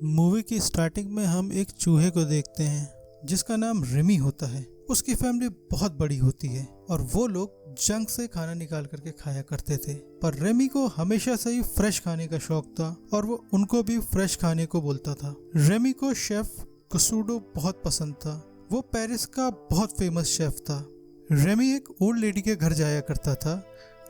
Movie की starting में हम एक चूहे को देखते हैं जिसका नाम रेमी होता है। उसकी फैमिली बहुत बड़ी होती है और वो लोग जंक से खाना निकाल करके खाया करते थे। पर रेमी को हमेशा से ही फ्रेश खाने का शौक था और वो उनको भी फ्रेश खाने को बोलता था। रेमी को शेफ गसूडो बहुत पसंद था। वो पेरिस का बहुत फेमस शेफ था। रेमी एक ओल्ड लेडी के घर जाया करता था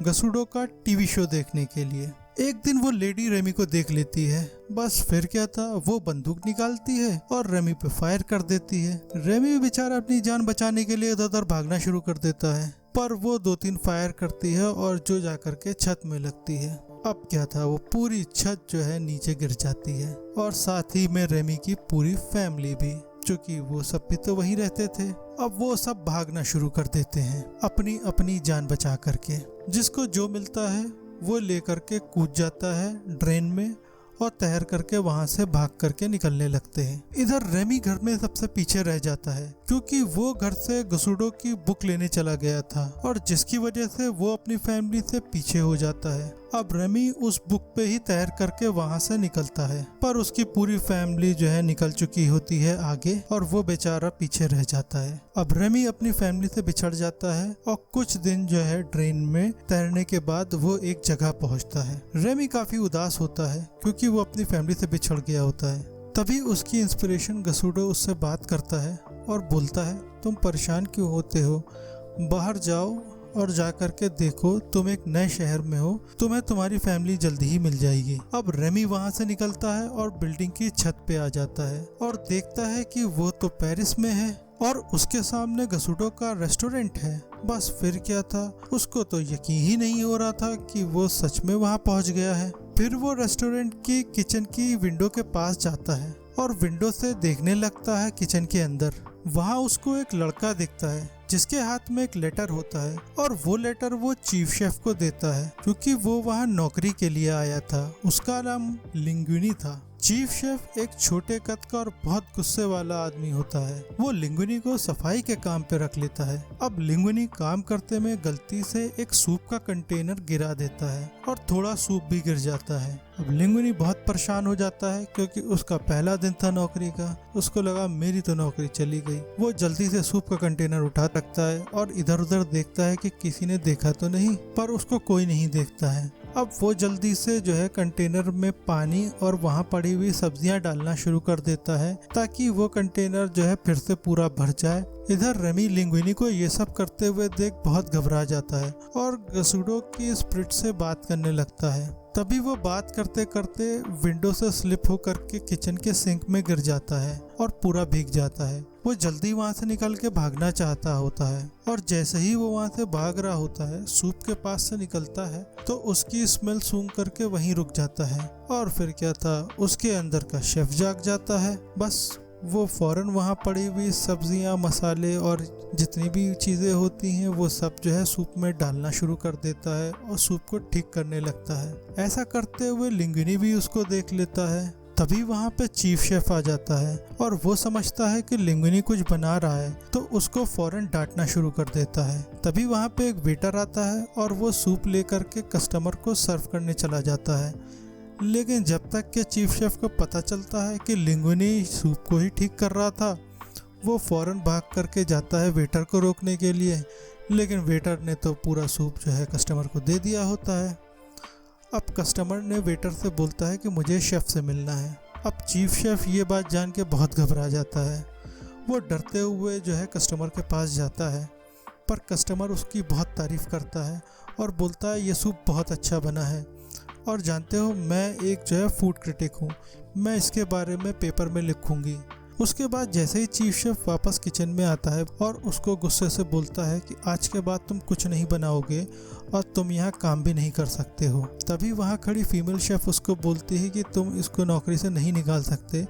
गसूडो का टीवी शो देखने के लिए। एक दिन वो लेडी रेमी को देख लेती है। बस फिर क्या था, वो बंदूक निकालती है और रेमी पे फायर कर देती है। रेमी बेचारा अपनी जान बचाने के लिए इधर उधर भागना शुरू कर देता है, पर वो 2-3 फायर करती है और जो जाकर के छत में लगती है। अब क्या था, वो पूरी छत जो है नीचे गिर जाती है और साथ ही में रेमी की पूरी फैमिली भी, क्योंकि वो सब भी तो वहीं रहते थे। अब वो सब भागना शुरू कर देते हैं अपनी अपनी जान बचा करके। जिसको जो मिलता है वो लेकर के कूद जाता है ड्रेन में और तैर करके वहां से भाग करके निकलने लगते हैं। इधर रेमी घर में सबसे पीछे रह जाता है क्योंकि वो घर से गसूडो की बुक लेने चला गया था और जिसकी वजह से वो अपनी फैमिली से पीछे हो जाता है। अब रेमी उस बुक पे ही तैर करके वहां से निकलता है, पर उसकी पूरी फैमिली जो है निकल चुकी होती है आगे और वो बेचारा पीछे रह जाता है। अब रेमी अपनी फैमिली से बिछड़ जाता है और कुछ दिन जो है ट्रेन में तैरने के बाद वो एक जगह पहुंचता है। रेमी काफी उदास होता है क्योंकि वो अपनी फैमिली से बिछड़ गया होता है। तभी उसकी इंस्पिरेशन गसूडो उससे बात करता है और बोलता है, तुम परेशान क्यों होते हो, बाहर जाओ और जा करके देखो, तुम एक नए शहर में हो, तुम्हें तुम्हारी फैमिली जल्दी ही मिल जाएगी। अब रेमी वहां से निकलता है और बिल्डिंग की छत पे आ जाता है और देखता है कि वो तो पेरिस में है और उसके सामने गसूडो का रेस्टोरेंट है। बस फिर क्या था, उसको तो यकीन ही नहीं हो रहा था कि वो सच में वहां पहुंच गया है। फिर वो रेस्टोरेंट की किचन की विंडो के पास जाता है और विंडो से देखने लगता है किचन के अंदर। वहाँ उसको एक लड़का दिखता है जिसके हाथ में एक लेटर होता है और वो लेटर वो चीफ शेफ को देता है क्योंकि वो वहाँ नौकरी के लिए आया था। उसका नाम लिंगुइनी था। चीफ शेफ एक छोटे कद का और बहुत गुस्से वाला आदमी होता है। वो लिंगुइनी को सफाई के काम पे रख लेता है। अब लिंगुइनी काम करते में गलती से एक सूप का कंटेनर गिरा देता है और थोड़ा सूप भी गिर जाता है। अब लिंगुइनी बहुत परेशान हो जाता है क्योंकि उसका पहला दिन था नौकरी का। उसको लगा मेरी तो नौकरी चली गई। वो जल्दी से सूप का कंटेनर उठा रखता है और इधर उधर देखता है कि किसी ने देखा तो नहीं, पर उसको कोई नहीं देखता है। अब वो जल्दी से जो है कंटेनर में पानी और वहाँ पड़ी हुई सब्जियां डालना शुरू कर देता है ताकि वो कंटेनर जो है फिर से पूरा भर जाए। इधर रेमी लिंगुइनी को ये सब करते हुए देख बहुत घबरा जाता है और गसूडो की स्पिरिट से बात करने लगता है। तभी वो बात करते करते विंडो से स्लिप होकर के किचन के सिंक में गिर जाता है और पूरा भीग जाता है। वो जल्दी वहाँ से निकल के भागना चाहता होता है और जैसे ही वो वहाँ से भाग रहा होता है, सूप के पास से निकलता है तो उसकी स्मेल सूंघ करके वहीं रुक जाता है। और फिर क्या था, उसके अंदर का शेफ जाग जाता है। बस वो फौरन वहाँ पड़ी हुई सब्जियाँ, मसाले और जितनी भी चीज़ें होती हैं वो सब जो है सूप में डालना शुरू कर देता है और सूप को ठीक करने लगता है। ऐसा करते हुए लिंगुइनी भी उसको देख लेता है। तभी वहाँ पे चीफ शेफ आ जाता है और वो समझता है कि लिंगुइनी कुछ बना रहा है तो उसको फौरन डांटना शुरू कर देता है। तभी वहाँ पे एक वेटर आता है और वो सूप लेकर के कस्टमर को सर्व करने चला जाता है। लेकिन जब तक कि चीफ शेफ को पता चलता है कि लिंगुइनी सूप को ही ठीक कर रहा था, वो फौरन भाग करके जाता है वेटर को रोकने के लिए। लेकिन वेटर ने तो पूरा सूप जो है कस्टमर को दे दिया होता है। अब कस्टमर ने वेटर से बोलता है कि मुझे शेफ से मिलना है। अब चीफ शेफ ये बात जान के बहुत घबरा जाता है। वो डरते हुए जो है कस्टमर के पास जाता है, पर कस्टमर उसकी बहुत तारीफ करता है और बोलता है ये सूप बहुत अच्छा बना है और जानते हो मैं एक जो है फूड क्रिटिक हूँ, मैं इसके बारे में पेपर में लिखूंगी। उसके बाद जैसे ही चीफ शेफ वापस किचन में आता है और उसको गुस्से से बोलता है कि आज के बाद तुम कुछ नहीं बनाओगे और तुम यहाँ काम भी नहीं कर सकते हो। तभी वहाँ खड़ी फीमेल शेफ उसको बोलती है कि तुम इसको नौकरी से नहीं निकाल सकते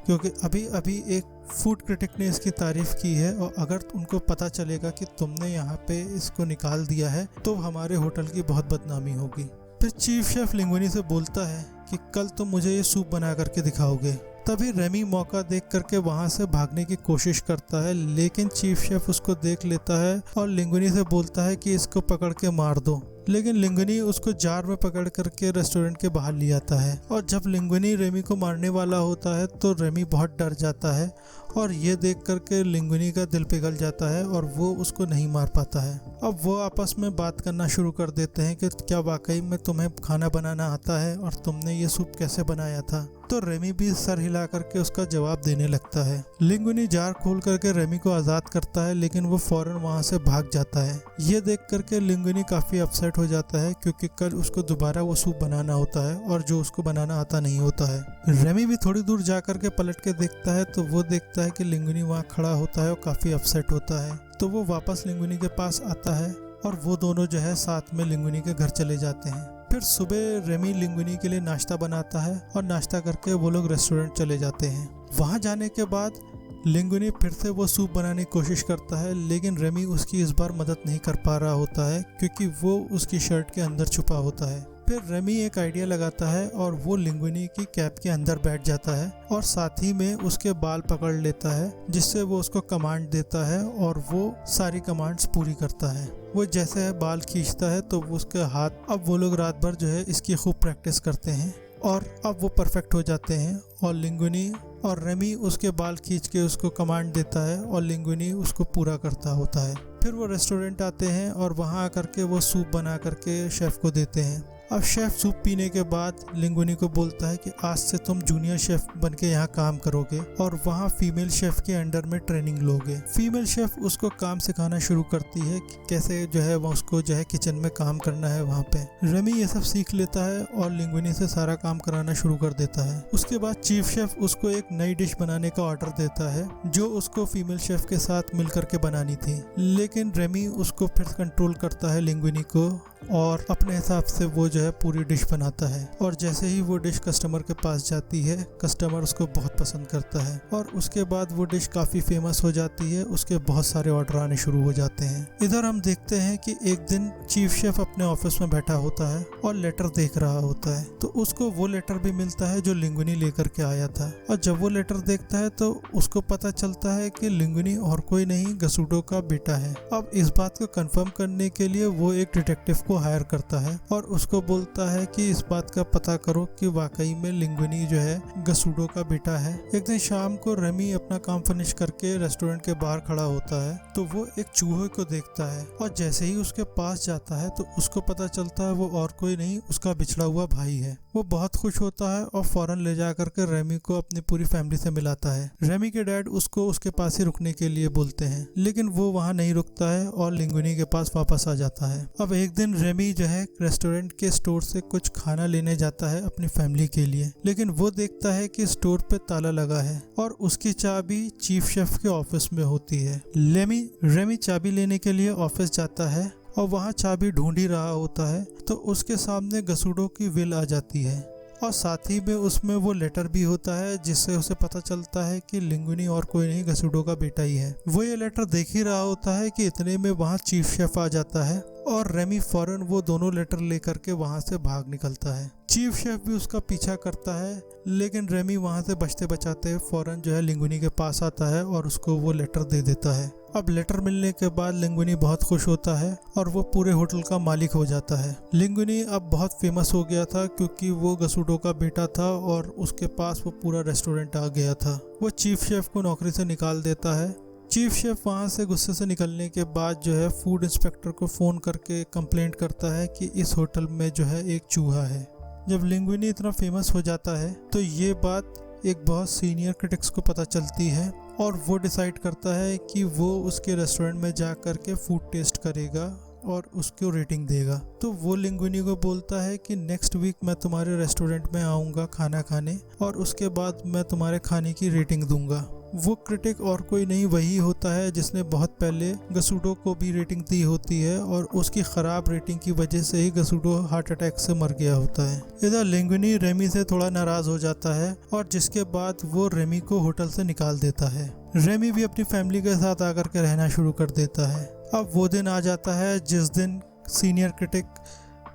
क्योंकि अभी अभी एक फूड क्रिटिक ने इसकी तारीफ की है और अगर उनको पता चलेगा कि तुमने यहाँ पे इसको निकाल दिया है तो हमारे होटल की बहुत बदनामी होगी। फिर चीफ शेफ लिंगुइनी से बोलता है कि कल तुम मुझे ये सूप बना करके दिखाओगे। तभी रेमी मौका देख करके वहां से भागने की कोशिश करता है, लेकिन चीफ शेफ उसको देख लेता है और लिंगुइनी से बोलता है कि इसको पकड़ के मार दो। लेकिन लिंगुनी उसको जार में पकड़ करके रेस्टोरेंट के बाहर ले आता है। और जब लिंगुनी रेमी को मारने वाला होता है तो रेमी बहुत डर जाता है और ये देख करके लिंगुनी का दिल पिघल जाता है और वो उसको नहीं मार पाता है। अब वो आपस में बात करना शुरू कर देते हैं कि क्या वाकई में तुम्हें खाना बनाना आता है और तुमने ये सूप कैसे बनाया था। तो रेमी भी सर हिला करके उसका जवाब देने लगता है। लिंगुनी जार खोल करके रेमी को आज़ाद करता है, लेकिन वो फौरन वहाँ से भाग जाता है। ये देख करके लिंगुनी काफ़ी अपसेट हो जाता है क्योंकि कल उसको दोबारा वो सूप बनाना होता है और जो उसको बनाना आता नहीं होता है। रेमी भी थोड़ी दूर जा करके पलट के देखता है तो वो देखता है कि लिंगुनी वहाँ खड़ा होता है और काफ़ी अपसेट होता है। तो वो वापस लिंगुनी के पास आता है और वो दोनों जो है साथ में लिंगुनी के घर चले जाते हैं। फिर सुबह रेमी लिंगुनी के लिए नाश्ता बनाता है और नाश्ता करके वो लोग रेस्टोरेंट चले जाते हैं। वहाँ जाने के बाद लिंगुनी फिर से वो सूप बनाने की कोशिश करता है, लेकिन रेमी उसकी इस बार मदद नहीं कर पा रहा होता है क्योंकि वो उसकी शर्ट के अंदर छुपा होता है। फिर रेमी एक आइडिया लगाता है और वो लिंगुनी की कैप के अंदर बैठ जाता है और साथ ही में उसके बाल पकड़ लेता है, जिससे वो उसको कमांड देता है और वो सारी कमांड्स पूरी करता है। वो जैसे बाल खींचता है तो उसके हाथ, अब वो लोग रात भर जो है इसकी खूब प्रैक्टिस करते हैं और अब वो परफेक्ट हो जाते हैं और लिंगुनी और रेमी उसके बाल खींच के उसको कमांड देता है और लिंगुनी उसको पूरा करता होता है। फिर वो रेस्टोरेंट आते हैं और वहाँ आकर के वो सूप बना करके शेफ़ को देते हैं। अब शेफ़ सूप पीने के बाद लिंगुनी को बोलता है कि आज से तुम जूनियर शेफ़ बन के यहाँ काम करोगे और वहाँ फीमेल शेफ़ के अंडर में ट्रेनिंग लोगे। फीमेल शेफ़ उसको काम सिखाना शुरू करती है कि कैसे जो है वो उसको जो है किचन में काम करना है वहाँ पे। रेमी ये सब सीख लेता है और लिंगुनी से सारा काम कराना शुरू कर देता है। उसके बाद चीफ शेफ़ उसको एक नई डिश बनाने का ऑर्डर देता है जो उसको फीमेल शेफ़ के साथ मिल करके बनानी थी, लेकिन रेमी उसको फिर कंट्रोल करता है लिंगुनी को और अपने हिसाब से वो जो है पूरी डिश बनाता है। और जैसे ही वो डिश कस्टमर के पास जाती है, कस्टमर उसको बहुत पसंद करता है और उसके बाद वो डिश काफ़ी फेमस हो जाती है। उसके बहुत सारे ऑर्डर आने शुरू हो जाते हैं। इधर हम देखते हैं कि एक दिन चीफ शेफ अपने ऑफिस में बैठा होता है और लेटर देख रहा होता है, तो उसको वो लेटर भी मिलता है जो लिंगुनी लेकर के आया था। और जब वो लेटर देखता है तो उसको पता चलता है कि लिंगुनी और कोई नहीं, गसुडो का बेटा है। अब इस बात को कंफर्म करने के लिए वो एक डिटेक्टिव को हायर करता है और उसको बोलता है कि इस बात का पता करो कि वाकई में लिंगुनी जो है गसुडो का बेटा है। एक दिन शाम को रेमी अपना काम फिनिश करके रेस्टोरेंट के बाहर खड़ा होता है तो वो एक चूहे को देखता है और जैसे ही उसके पास जाता है तो उसको पता चलता है वो और कोई नहीं, उसका बिछड़ा हुआ भाई है। वो बहुत खुश होता है और फौरन ले जा करके रेमी को अपनी पूरी फैमिली से मिलाता है। रेमी के डैड उसको उसके पास ही रुकने के लिए बोलते हैं, लेकिन वो वहाँ नहीं रुकता है और लिंगुनी के पास वापस आ जाता है। अब एक दिन रेमी जो है रेस्टोरेंट के स्टोर से कुछ खाना लेने जाता है अपनी फैमिली के लिए, लेकिन वो देखता है कि स्टोर पे ताला लगा है और उसकी चाबी चीफ शेफ के ऑफिस में होती है। रेमी चाबी लेने के लिए ऑफिस जाता है और वहाँ चाबी ढूंढ ही रहा होता है तो उसके सामने गसुडो की विल आ जाती है और साथ ही में उसमें वो लेटर भी होता है जिससे उसे पता चलता है कि लिंगुनी और कोई नहीं, गसुडो का बेटा ही है। वो ये लेटर देख ही रहा होता है कि इतने में वहाँ चीफ शेफ आ जाता है और रेमी फौरन वो दोनों लेटर लेकर के वहाँ से भाग निकलता है। चीफ शेफ भी उसका पीछा करता है, लेकिन रेमी वहाँ से बचते बचाते फौरन जो है लिंगुनी के पास आता है और उसको वो लेटर दे देता है। अब लेटर मिलने के बाद लिंगुनी बहुत खुश होता है और वो पूरे होटल का मालिक हो जाता है। लिंगुनी अब बहुत फेमस हो गया था क्योंकि वो गसुडो का बेटा था और उसके पास वो पूरा रेस्टोरेंट आ गया था। वो चीफ शेफ को नौकरी से निकाल देता है। चीफ शेफ वहाँ से गुस्से से निकलने के बाद जो है फूड इंस्पेक्टर को फ़ोन करके कंप्लेंट करता है कि इस होटल में जो है एक चूहा है। जब लिंगुनी इतना फेमस हो जाता है तो ये बात एक बहुत सीनियर क्रिटिक्स को पता चलती है और वो डिसाइड करता है कि वो उसके रेस्टोरेंट में जा कर के फूड टेस्ट करेगा और उसको रेटिंग देगा। तो वो लिंगुनी को बोलता है कि नेक्स्ट वीक मैं तुम्हारे रेस्टोरेंट में आऊँगा खाना खाने और उसके बाद मैं तुम्हारे खाने की रेटिंग दूंगा। वो क्रिटिक और कोई नहीं, वही होता है जिसने बहुत पहले गसुडो को भी रेटिंग दी होती है और उसकी ख़राब रेटिंग की वजह से ही गसुडो हार्ट अटैक से मर गया होता है। इधर लिंगुनी रेमी से थोड़ा नाराज़ हो जाता है और जिसके बाद वो रेमी को होटल से निकाल देता है। रेमी भी अपनी फैमिली के साथ आकर के रहना शुरू कर देता है। अब वो दिन आ जाता है जिस दिन सीनियर क्रिटिक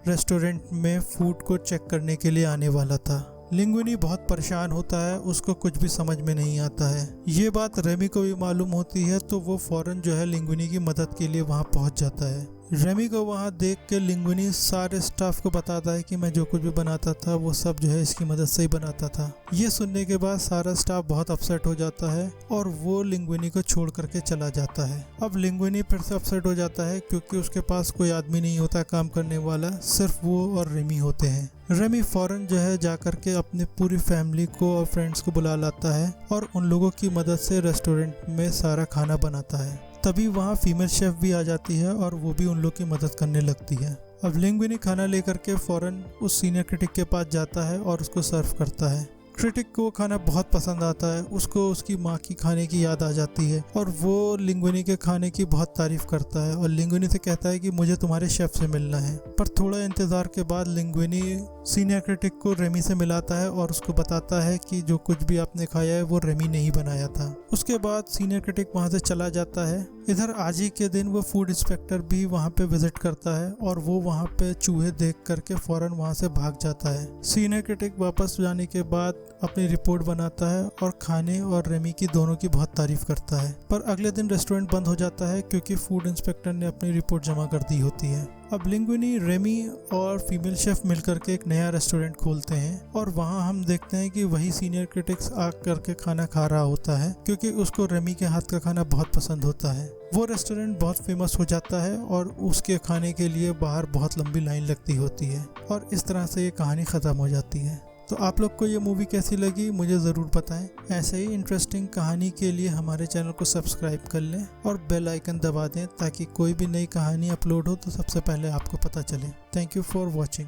रेस्टोरेंट में फूड को चेक करने के लिए आने वाला था। लिंगुनी बहुत परेशान होता है, उसको कुछ भी समझ में नहीं आता है। ये बात रेमी को भी मालूम होती है तो वो फौरन जो है लिंगुनी की मदद के लिए वहाँ पहुँच जाता है। रेमी को वहाँ देख के लिंगुइनी सारे स्टाफ को बताता है कि मैं जो कुछ भी बनाता था वो सब जो है इसकी मदद से ही बनाता था। ये सुनने के बाद सारा स्टाफ बहुत अपसेट हो जाता है और वो लिंगुइनी को छोड़ करके चला जाता है। अब लिंगुइनी फिर से अपसेट हो जाता है क्योंकि उसके पास कोई आदमी नहीं होता काम करने वाला, सिर्फ वो और रेमी होते हैं। रेमी फौरन जो है जाकर के अपनी पूरी फैमिली को और फ्रेंड्स को बुला लाता है और उन लोगों की मदद से रेस्टोरेंट में सारा खाना बनाता है। तभी वहाँ फीमेल शेफ भी आ जाती है और वो भी उन लोग की मदद करने लगती है। अब लिंगुइनी खाना लेकर के फौरन उस सीनियर क्रिटिक के पास जाता है और उसको सर्व करता है। क्रिटिक को खाना बहुत पसंद आता है, उसको उसकी माँ की खाने की याद आ जाती है और वो लिंगुइनी के खाने की बहुत तारीफ करता है और लिंगुइनी से कहता है कि मुझे तुम्हारे शेफ से मिलना है। पर थोड़ा इंतजार के बाद लिंगुइनी सीनियर क्रिटिक को रेमी से मिलाता है और उसको बताता है कि जो कुछ भी आपने खाया है वो रेमी ने ही बनाया था। उसके बाद सीनियर क्रिटिक वहाँ से चला जाता है। इधर आज ही के दिन वो फूड इंस्पेक्टर भी वहाँ पे विजिट करता है और वो वहाँ पे चूहे देख करके फौरन वहाँ से भाग जाता है। सीनियर क्रिटिक वापस जाने के बाद अपनी रिपोर्ट बनाता है और खाने और रेमी की दोनों की बहुत तारीफ करता है। पर अगले दिन रेस्टोरेंट बंद हो जाता है क्योंकि फूड इंस्पेक्टर ने अपनी रिपोर्ट जमा कर दी होती है। अब लिंगुइनी, रेमी और फीमेल शेफ मिलकर के एक नया रेस्टोरेंट खोलते हैं और वहाँ हम देखते हैं कि वही सीनियर क्रिटिक्स आ करके खाना खा रहा होता है क्योंकि उसको रेमी के हाथ का खाना बहुत पसंद होता है। वो रेस्टोरेंट बहुत फेमस हो जाता है और उसके खाने के लिए बाहर बहुत लंबी लाइन लगती होती है और इस तरह से ये कहानी ख़त्म हो जाती है। तो आप लोग को ये मूवी कैसी लगी मुझे ज़रूर बताएं। ऐसे ही इंटरेस्टिंग कहानी के लिए हमारे चैनल को सब्सक्राइब कर लें और बेल आइकन दबा दें ताकि कोई भी नई कहानी अपलोड हो तो सबसे पहले आपको पता चले। Thank you for watching.